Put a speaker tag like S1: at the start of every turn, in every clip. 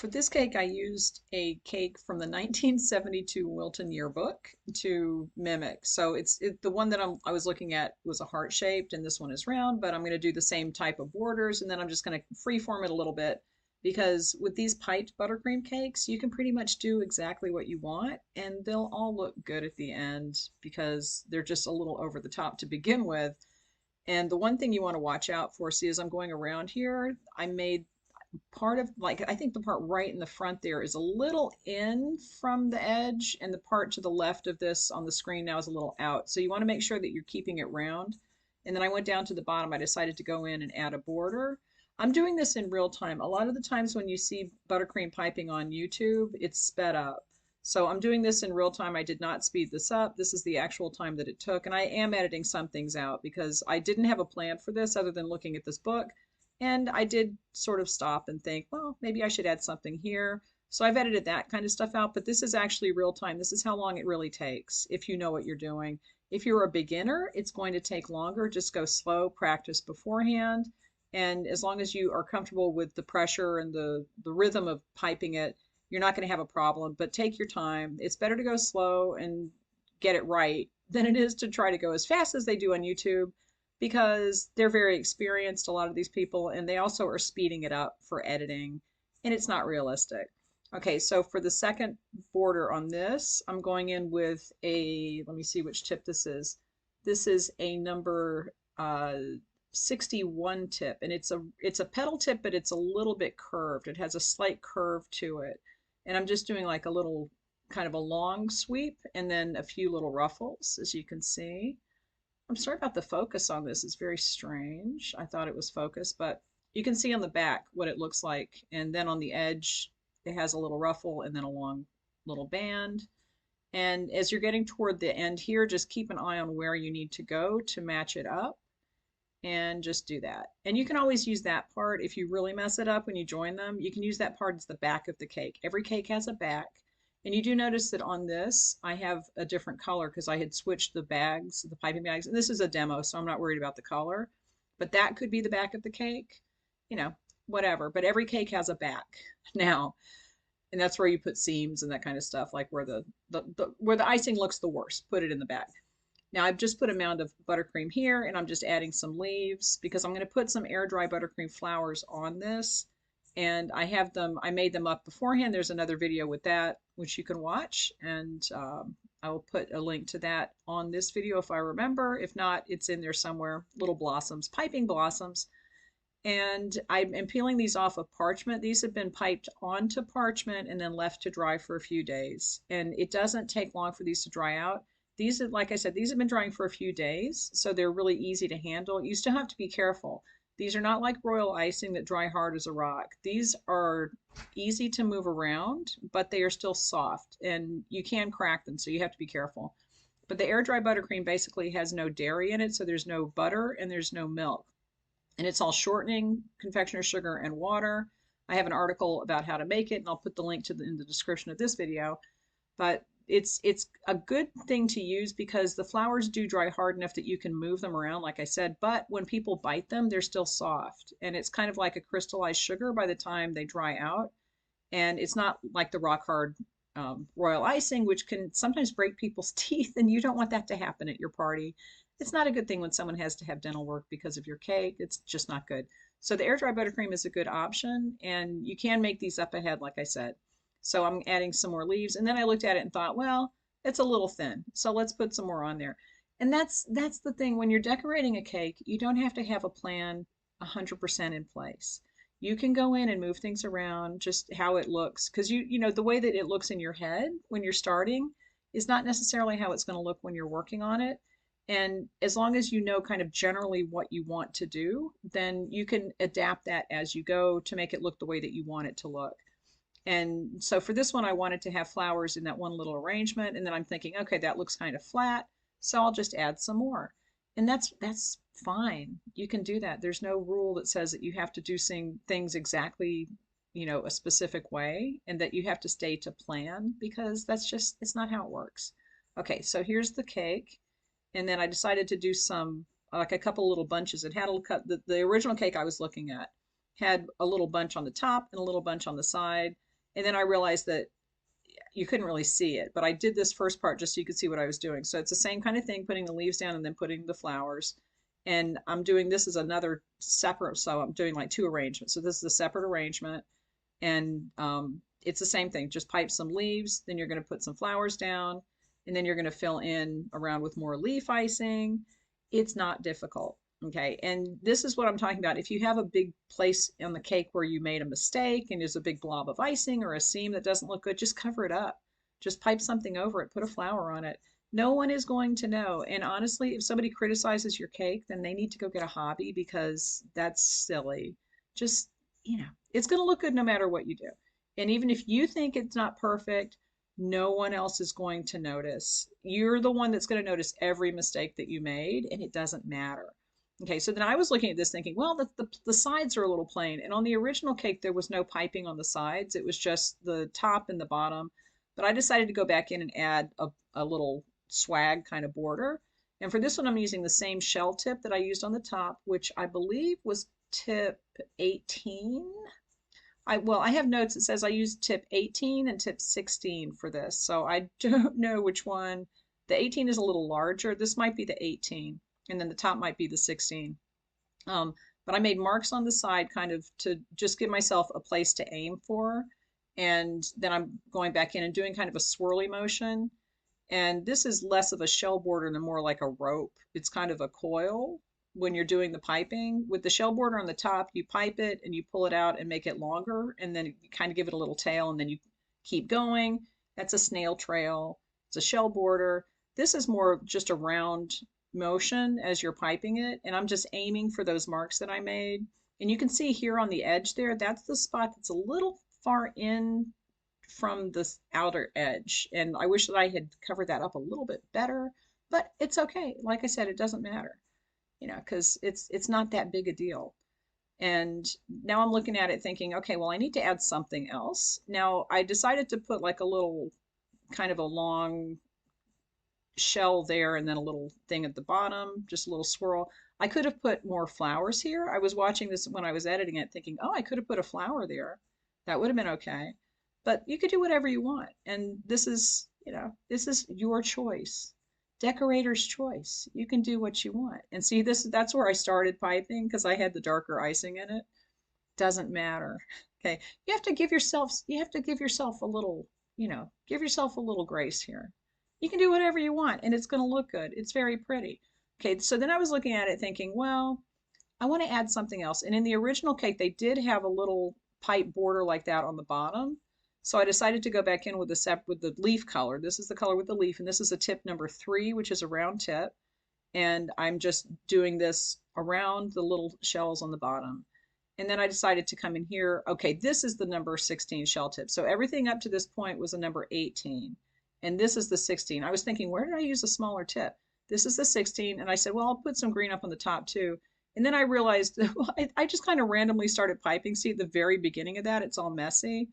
S1: For this cake, I used a cake from the 1972 Wilton yearbook to mimic. So the one that I was looking at was a heart shaped, and this one is round. But I'm going to do the same type of borders, and then I'm just going to freeform it a little bit because with these piped buttercream cakes, you can pretty much do exactly what you want, and they'll all look good at the end because they're just a little over the top to begin with. And the one thing you want to watch out for, see, as I'm going around here, I made part of, like, I think the part right in the front there is a little in from the edge, and the part to the left of this on the screen now is a little out. So you want to make sure that you're keeping it round. And then I went down to the bottom. I decided to go in and add a border. I'm doing this in real time. A lot of the times when you see buttercream piping on YouTube, it's sped up. So I'm doing this in real time. I did not speed this up. This is the actual time that it took. And I am editing some things out because I didn't have a plan for this other than looking at this book. And I did sort of stop and think, well, maybe I should add something here. So I've edited that kind of stuff out, but this is actually real time. This is how long it really takes if you know what you're doing. If you're a beginner, it's going to take longer. Just go slow, practice beforehand. And as long as you are comfortable with the pressure and the rhythm of piping it, you're not going to have a problem, but take your time. It's better to go slow and get it right than it is to try to go as fast as they do on YouTube because they're very experienced, a lot of these people, and they also are speeding it up for editing, and it's not realistic. Okay, so for the second border on this, I'm going in with a, let me see which tip this is. This is a number 61 tip, and it's a petal tip, but it's a little bit curved. It has a slight curve to it. And I'm just doing like a little kind of a long sweep and then a few little ruffles, as you can see. I'm sorry about the focus on this. It's very strange. I thought it was focused, but you can see on the back what it looks like. And then on the edge, it has a little ruffle and then a long little band. And as you're getting toward the end here, just keep an eye on where you need to go to match it up and just do that. And you can always use that part if you really mess it up when you join them. You can use that part as the back of the cake. Every cake has a back. And you do notice that on this, I have a different color because I had switched the bags, the piping bags. And this is a demo, so I'm not worried about the color. But that could be the back of the cake, you know, whatever. But every cake has a back now. And that's where you put seams and that kind of stuff, like where where the icing looks the worst, put it in the back. Now I've just put a mound of buttercream here, and I'm just adding some leaves because I'm going to put some air dry buttercream flowers on this. And I made them up beforehand. There's another video with that, which you can watch. And I will put a link to that on this video if I remember. If not, it's in there somewhere. Little blossoms, piping blossoms. And I'm peeling these off of parchment. These have been piped onto parchment and then left to dry for a few days. And it doesn't take long for these to dry out. These are, like I said, these have been drying for a few days, so they're really easy to handle. You still have to be careful. These are not like royal icing that dry hard as a rock. These are easy to move around, but they are still soft, and you can crack them, so you have to be careful. But the air dry buttercream basically has no dairy in it, so there's no butter and there's no milk. And it's all shortening, confectioner's sugar, and water. I have an article about how to make it, and I'll put the link in the description of this video. But it's a good thing to use because the flowers do dry hard enough that you can move them around, like I said, but when people bite them, they're still soft. And it's kind of like a crystallized sugar by the time they dry out. And it's not like the rock hard royal icing, which can sometimes break people's teeth, and you don't want that to happen at your party. It's not a good thing when someone has to have dental work because of your cake. It's just not good. So the air dry buttercream is a good option, and you can make these up ahead, like I said. So I'm adding some more leaves, and then I looked at it and thought, well, it's a little thin, so let's put some more on there. And that's the thing. When you're decorating a cake, you don't have to have a plan 100% in place. You can go in and move things around just how it looks, because you know the way that it looks in your head when you're starting is not necessarily how it's going to look when you're working on it. And as long as you know kind of generally what you want to do, then you can adapt that as you go to make it look the way that you want it to look. And so for this one, I wanted to have flowers in that one little arrangement. And then I'm thinking, okay, that looks kind of flat, so I'll just add some more. And that's fine. You can do that. There's no rule that says that you have to do things exactly, you know, a specific way and that you have to stay to plan because it's not how it works. Okay, so here's the cake. And then I decided to do some, like a couple little bunches. It had the original cake I was looking at had a little bunch on the top and a little bunch on the side. And then I realized that you couldn't really see it, but I did this first part just so you could see what I was doing. So it's the same kind of thing, putting the leaves down and then putting the flowers. And I'm doing this as another separate, so I'm doing like two arrangements. So this is a separate arrangement, and it's the same thing. Just pipe some leaves, then you're going to put some flowers down, and then you're going to fill in around with more leaf icing. It's not difficult. Okay, and this is what I'm talking about. If you have a big place on the cake where you made a mistake and there's a big blob of icing or a seam that doesn't look good, just cover it up. Just pipe something over it, put a flower on it. No one is going to know. And honestly, if somebody criticizes your cake, then they need to go get a hobby because that's silly. Just, it's going to look good no matter what you do. And even if you think it's not perfect, no one else is going to notice. You're the one that's going to notice every mistake that you made, and it doesn't matter. Okay, so then I was looking at this thinking, well, the sides are a little plain. And on the original cake, there was no piping on the sides. It was just the top and the bottom. But I decided to go back in and add a little swag kind of border. And for this one, I'm using the same shell tip that I used on the top, which I believe was tip 18. I have notes that says I used tip 18 and tip 16 for this. So I don't know which one. The 18 is a little larger. This might be the 18, and then the top might be the 16. But I made marks on the side kind of to just give myself a place to aim for. And then I'm going back in and doing kind of a swirly motion. And this is less of a shell border and more like a rope. It's kind of a coil when you're doing the piping. With the shell border on the top, you pipe it and you pull it out and make it longer, and then you kind of give it a little tail, and then you keep going. That's a snail trail. It's a shell border. This is more just a round motion as you're piping it, and I'm just aiming for those marks that I made. And you can see here on the edge there, that's the spot that's a little far in from the outer edge. And I wish that I had covered that up a little bit better, but it's okay. Like I said, it doesn't matter, because it's not that big a deal. And now I'm looking at it thinking, okay, well, I need to add something else. Now I decided to put like a little kind of a long shell there and then a little thing at the bottom, just a little swirl. I could have put more flowers here. I was watching this when I was editing it thinking, oh, I could have put a flower there. That would have been okay. But you could do whatever you want. And this is your choice. Decorator's choice. You can do what you want. And see, that's where I started piping because I had the darker icing in it. Doesn't matter. Okay. You have to give yourself a little, give yourself a little grace here. You can do whatever you want and it's going to look good. It's very pretty. Okay, so then I was looking at it thinking, well, I want to add something else. And in the original cake, they did have a little pipe border like that on the bottom. So I decided to go back in with the leaf color. This is the color with the leaf, and this is a tip number 3, which is a round tip. And I'm just doing this around the little shells on the bottom. And then I decided to come in here. Okay, this is the number 16 shell tip. So everything up to this point was a number 18. And this is the 16. I was thinking, where did I use a smaller tip? This is the 16. And I said, well, I'll put some green up on the top too. And then I realized I just kind of randomly started piping. See, at the very beginning of that, it's all messy.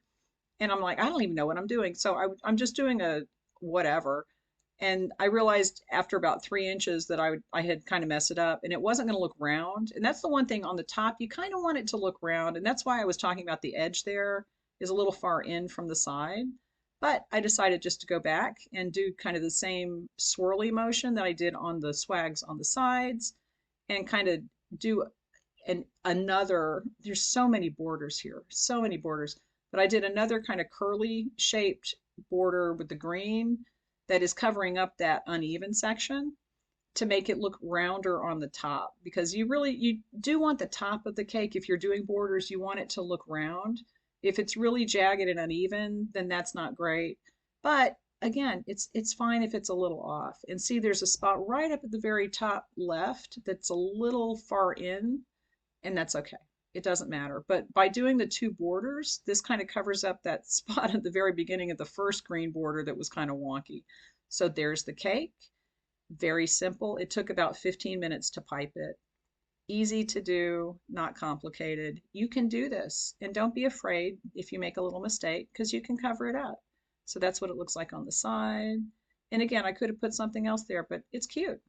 S1: And I'm like, I don't even know what I'm doing. So I'm just doing a whatever. And I realized after about 3 inches that I had kind of messed it up and it wasn't going to look round. And that's the one thing on the top, you kind of want it to look round. And that's why I was talking about the edge there is a little far in from the side. But I decided just to go back and do kind of the same swirly motion that I did on the swags on the sides and kind of do there's so many borders here, so many borders. But I did another kind of curly shaped border with the green that is covering up that uneven section to make it look rounder on the top, because you do want the top of the cake, if you're doing borders, you want it to look round. If it's really jagged and uneven, then that's not great. But again, it's fine if it's a little off. And see, there's a spot right up at the very top left that's a little far in, and that's okay. It doesn't matter. But by doing the 2 borders, this kind of covers up that spot at the very beginning of the first green border that was kind of wonky. So there's the cake. Very simple. It took about 15 minutes to pipe it. Easy to do, not complicated. You can do this, and don't be afraid if you make a little mistake, because you can cover it up. So that's what it looks like on the side. And again, I could have put something else there, but it's cute.